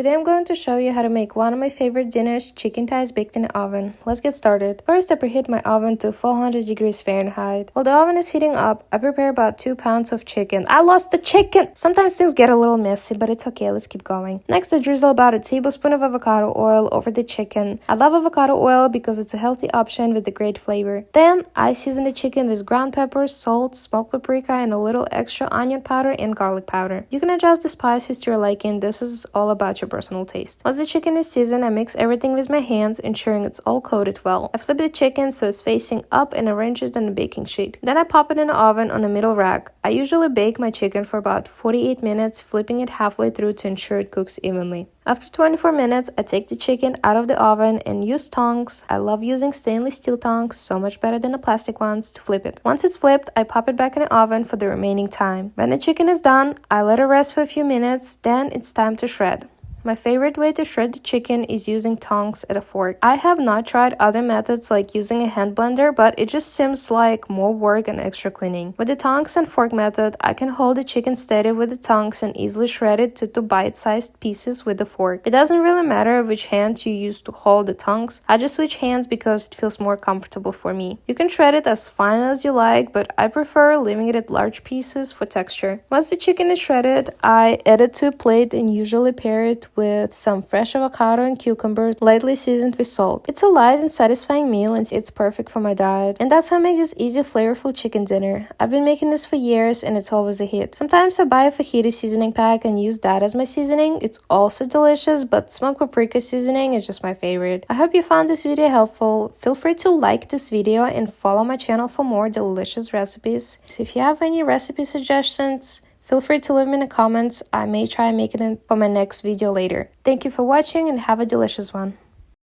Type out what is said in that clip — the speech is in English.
Today I'm going to show you how to make one of my favorite dinners, chicken thighs baked in the oven. Let's get started. First, I preheat my oven to 400 degrees Fahrenheit. While the oven is heating up, I prepare about 2 pounds of chicken. I lost the chicken! Sometimes things get a little messy, but it's okay, let's keep going. Next, I drizzle about a tablespoon of avocado oil over the chicken. I love avocado oil because it's a healthy option with a great flavor. Then, I season the chicken with ground pepper, salt, smoked paprika, and a little extra onion powder and garlic powder. You can adjust the spices to your liking. This is all about your personal taste. Once the chicken is seasoned, I mix everything with my hands, ensuring it's all coated well. I flip the chicken so it's facing up and arrange it on a baking sheet. Then I pop it in the oven on the middle rack. I usually bake my chicken for about 48 minutes, flipping it halfway through to ensure it cooks evenly. After 24 minutes, I take the chicken out of the oven and use tongs. I love using stainless steel tongs, so much better than the plastic ones, to flip it. Once it's flipped, I pop it back in the oven for the remaining time. When the chicken is done, I let it rest for a few minutes, then it's time to shred. My favorite way to shred the chicken is using tongs and a fork. I have not tried other methods like using a hand blender, but it just seems like more work and extra cleaning. With the tongs and fork method, I can hold the chicken steady with the tongs and easily shred it to bite-sized pieces with the fork. It doesn't really matter which hand you use to hold the tongs. I just switch hands because it feels more comfortable for me. You can shred it as fine as you like, but I prefer leaving it at large pieces for texture. Once the chicken is shredded, I add it to a plate and usually pair it with some fresh avocado and cucumber, lightly seasoned with salt. It's a light and satisfying meal and it's perfect for my diet. And that's how I make this easy, flavorful chicken dinner. I've been making this for years and it's always a hit. Sometimes I buy a fajita seasoning pack and use that as my seasoning. It's also delicious, but smoked paprika seasoning is just my favorite. I hope you found this video helpful. Feel free to like this video and follow my channel for more delicious recipes. So if you have any recipe suggestions, feel free to leave me in the comments. I may try making it for my next video later. Thank you for watching and have a delicious one.